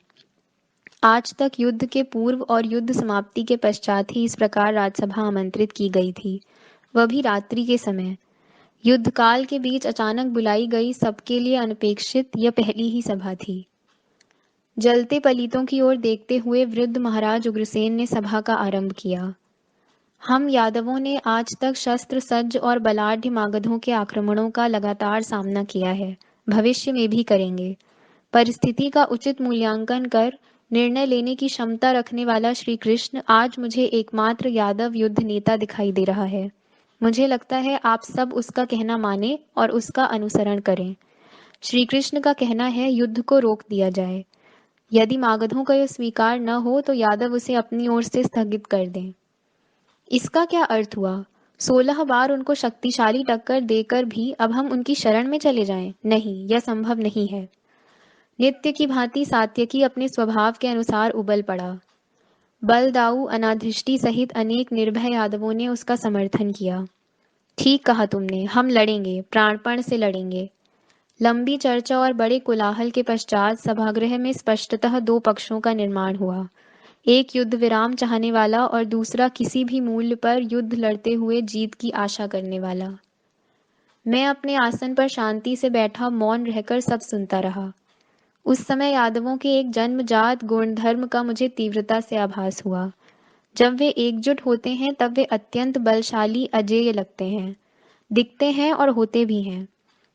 S1: आज तक युद्ध के पूर्व और युद्ध समाप्ति के पश्चात ही इस प्रकार राजसभा आमंत्रित की गई थी, वह भी रात्रि के समय। युद्धकाल के बीच अचानक बुलाई गई सबके लिए अनपेक्षित यह पहली ही सभा थी। जलते पलीतों की ओर देखते हुए वृद्ध महाराज उग्रसेन ने सभा का आरंभ किया। हम यादवों ने आज तक शस्त्र सज्ज और बलाढ़्य मागधों के आक्रमणों का लगातार सामना किया है, भविष्य में भी करेंगे। परिस्थिति का उचित मूल्यांकन कर निर्णय लेने की क्षमता रखने वाला श्री कृष्ण आज मुझे एकमात्र यादव युद्ध नेता दिखाई दे रहा है। मुझे लगता है आप सब उसका कहना माने और उसका अनुसरण करें। श्री कृष्ण का कहना है युद्ध को रोक दिया जाए। यदि मागधों का यह स्वीकार न हो तो यादव उसे अपनी ओर से स्थगित कर दें। इसका क्या अर्थ हुआ? 16 बार उनको शक्तिशाली टक्कर देकर भी अब हम उनकी शरण में चले जाएं? नहीं, यह संभव नहीं है। नित्य की भांति सात्यकी अपने स्वभाव के अनुसार उबल पड़ा। बलदाऊ अनाधिष्टि सहित अनेक निर्भय यादवों ने उसका समर्थन किया। ठीक कहा तुमने, हम लड़ेंगे, प्राणपण से लड़ेंगे। लंबी चर्चा और बड़े कोलाहल के पश्चात सभागृह में स्पष्टतः 2 पक्षों का निर्माण हुआ। एक युद्ध विराम चाहने वाला और दूसरा किसी भी मूल्य पर युद्ध लड़ते हुए जीत की आशा करने वाला। मैं अपने आसन पर शांति से बैठा मौन रहकर सब सुनता रहा। उस समय यादवों के एक जन्मजात गुणधर्म का मुझे तीव्रता से आभास हुआ। जब वे एकजुट होते हैं तब वे अत्यंत बलशाली अजेय लगते हैं, दिखते हैं और होते भी हैं।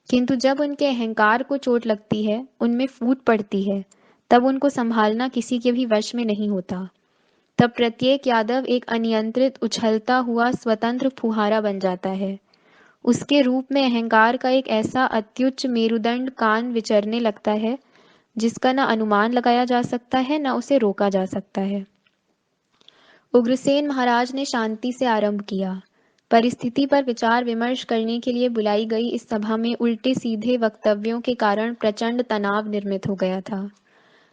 S1: किंतु जब उनके अहंकार को चोट लगती है, उनमें फूट पड़ती है, तब उनको संभालना किसी के भी वश में नहीं होता। तब प्रत्येक यादव एक अनियंत्रित उछलता हुआ स्वतंत्र फुहारा बन जाता है। उसके रूप में अहंकार का एक ऐसा अत्युच्च मेरुदंड कान विचरने लगता है जिसका न अनुमान लगाया जा सकता है न उसे रोका जा सकता है। उग्रसेन महाराज ने शांति से आरंभ किया। परिस्थिति पर विचार विमर्श करने के लिए बुलाई गई इस सभा में उल्टे सीधे वक्तव्यों के कारण प्रचंड तनाव निर्मित हो गया था।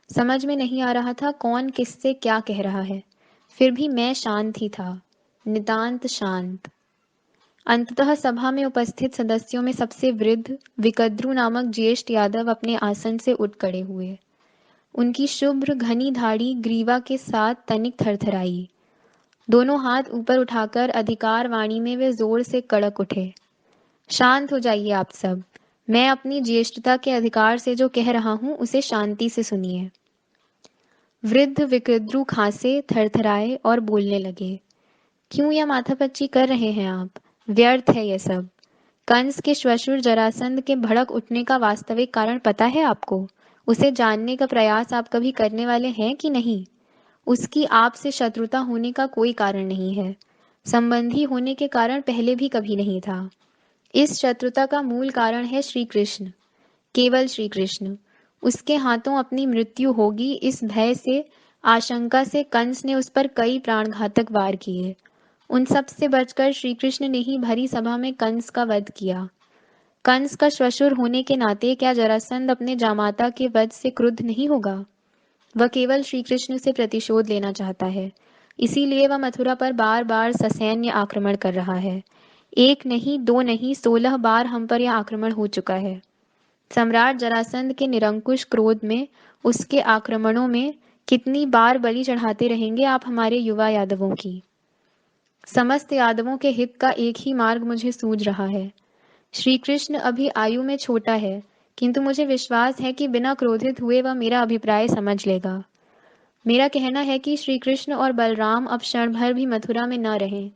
S1: समझ में नहीं आ रहा था कौन किससे क्या कह रहा है। फिर भी मैं शांत ही था, नितांत शांत। अंततः सभा में उपस्थित सदस्यों में सबसे वृद्ध विकद्रु नामक ज्येष्ठ यादव अपने आसन से उठ खड़े हुए। उनकी शुभ्र घनी दाढ़ी ग्रीवा के साथ तनिक थरथराई। दोनों हाथ ऊपर उठाकर अधिकार वाणी में वे जोर से कड़क उठे। शांत हो जाइए आप सब। मैं अपनी ज्येष्ठता के अधिकार से जो कह रहा हूं उसे शांति से सुनिए। वृद्ध विकृद्रु खांसे, थरथराए और बोलने लगे। क्यों यह माथापच्ची कर रहे हैं आप? व्यर्थ है यह सब। कंस के श्वशुर जरासंध के भड़क उठने का वास्तविक कारण पता है आपको? उसे जानने का प्रयास आप कभी करने वाले हैं कि नहीं? उसकी आपसे शत्रुता होने का कोई कारण नहीं है। संबंधी होने के कारण पहले भी कभी नहीं था। इस शत्रुता का मूल कारण है श्री कृष्ण, केवल श्री कृष्ण। उसके हाथों अपनी मृत्यु होगी, इस भय से, आशंका से कंस ने उस पर कई प्राणघातक वार किए। उन सब से बचकर श्री कृष्ण ने ही भरी सभा में कंस का वध किया। कंस का श्वशुर होने के नाते क्या जरासंध अपने जामाता के वध से क्रुद्ध नहीं होगा? वह केवल श्री कृष्ण से प्रतिशोध लेना चाहता है, इसीलिए वह मथुरा पर बार बार ससैन्य आक्रमण कर रहा है। एक नहीं, दो नहीं, 16 बार हम पर यह आक्रमण हो चुका है। सम्राट जरासंध के निरंकुश क्रोध में, उसके आक्रमणों में कितनी बार बलि चढ़ाते रहेंगे आप हमारे युवा यादवों की? समस्त यादवों के हित का एक ही मार्ग मुझे सूझ रहा है। श्री कृष्ण अभी आयु में छोटा है, किंतु मुझे विश्वास है कि बिना क्रोधित हुए वह मेरा अभिप्राय समझ लेगा। मेरा कहना है कि श्री कृष्ण और बलराम अब क्षण भर भी मथुरा में न रहें,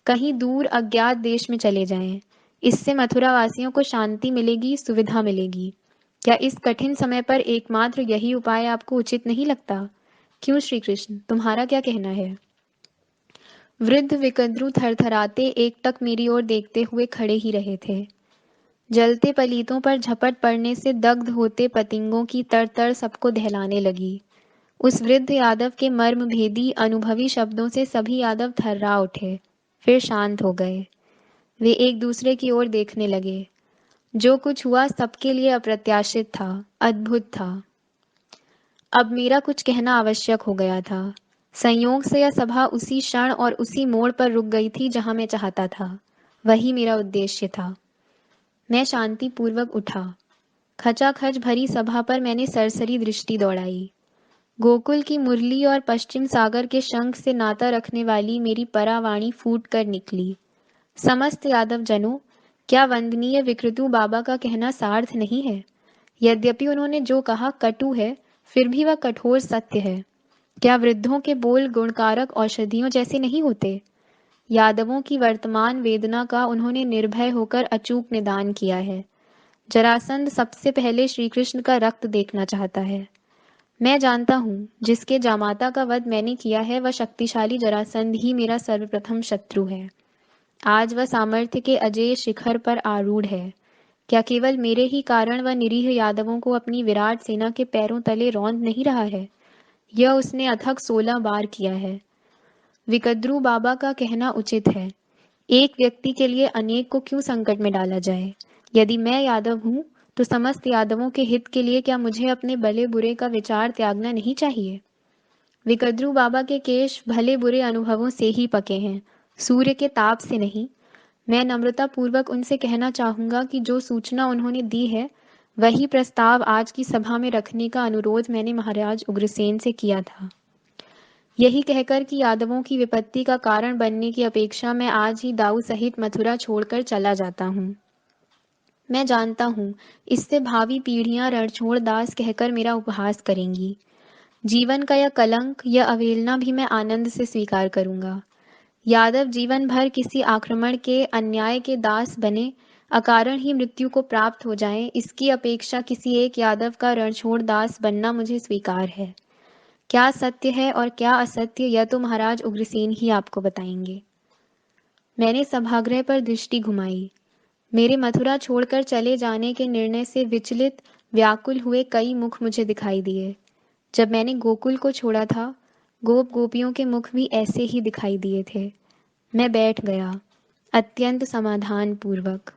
S1: कहीं दूर अज्ञात देश में चले जाएं। इससे मथुरा वासियों को शांति मिलेगी, सुविधा मिलेगी। क्या इस कठिन समय पर एकमात्र यही उपाय आपको उचित नहीं लगता? क्यों श्री कृष्ण, तुम्हारा क्या कहना है? वृद्ध विकद्रु थरथराते एकटक मेरी ओर देखते हुए खड़े ही रहे थे। जलते पलीतों पर झपट पड़ने से दग्ध होते पतिंगों की तरतर सबको दहलाने लगी। उस वृद्ध यादव के मर्मभेदी अनुभवी शब्दों से सभी यादव थर्रा उठे, फिर शांत हो गए। वे एक दूसरे की ओर देखने लगे। जो कुछ हुआ सबके लिए अप्रत्याशित था, अद्भुत था। अब मेरा कुछ कहना आवश्यक हो गया था। संयोग से यह सभा उसी क्षण और उसी मोड़ पर रुक गई थी जहां मैं चाहता था। वही मेरा उद्देश्य था। मैं शांतिपूर्वक उठा। खचाखच भरी सभा पर मैंने सरसरी दृष्टि दौड़ाई। गोकुल की मुरली और पश्चिम सागर के शंख से नाता रखने वाली मेरी परावाणी फूट कर निकली। समस्त यादव जनों, क्या वंदनीय विकृतु बाबा का कहना सार्थ नहीं है? यद्यपि उन्होंने जो कहा कटु है, फिर भी वह कठोर सत्य है। क्या वृद्धों के बोल गुणकारक औषधियों जैसे नहीं होते? यादवों की वर्तमान वेदना का उन्होंने निर्भय होकर अचूक निदान किया है। जरासंध सबसे पहले श्री कृष्ण का रक्त देखना चाहता है। मैं जानता हूँ, जिसके जामाता का वध मैंने किया है, वह शक्तिशाली जरासंध ही मेरा सर्वप्रथम शत्रु है। आज वह सामर्थ्य के अजेय शिखर पर आरूढ़ है। क्या केवल मेरे ही कारण वह निरीह यादवों को अपनी विराट सेना के पैरों तले रौंद नहीं रहा है? यह उसने अथक 16 बार किया है। विकद्रू बाबा का कहना उचित है। एक व्यक्ति के लिए अनेक को क्यों संकट में डाला जाए? यदि मैं यादव हूँ, तो समस्त यादवों के हित के लिए क्या मुझे अपने भले बुरे का विचार त्यागना नहीं चाहिए? विकद्रू बाबा के केश भले बुरे अनुभवों से ही पके हैं, सूर्य के ताप से नहीं। मैं नम्रता पूर्वक उनसे कहना चाहूंगा कि जो सूचना उन्होंने दी है, वही प्रस्ताव आज की सभा में रखने का अनुरोध मैंने महाराज उग्रसेन से किया था। यही कहकर कि यादवों की विपत्ति का कारण बनने की अपेक्षा मैं आज ही दाऊ सहित मथुरा छोड़कर चला जाता हूँ। मैं जानता हूँ, इससे भावी पीढ़ियां रणछोड़ दास कहकर मेरा उपहास करेंगी। जीवन का यह कलंक, यह अवहेलना भी मैं आनंद से स्वीकार करूंगा। यादव जीवन भर किसी आक्रमण के, अन्याय के दास बने, अकारण ही मृत्यु को प्राप्त हो जाएं, इसकी अपेक्षा किसी एक यादव का रणछोड़ दास बनना मुझे स्वीकार है। क्या सत्य है और क्या असत्य, यह तो महाराज उग्रसेन ही आपको बताएंगे। मैंने सभागृह पर दृष्टि घुमाई। मेरे मथुरा छोड़कर चले जाने के निर्णय से विचलित, व्याकुल हुए कई मुख मुझे दिखाई दिए। जब मैंने गोकुल को छोड़ा था, गोप गोपियों के मुख भी ऐसे ही दिखाई दिए थे। मैं बैठ गया, अत्यंत समाधान पूर्वक।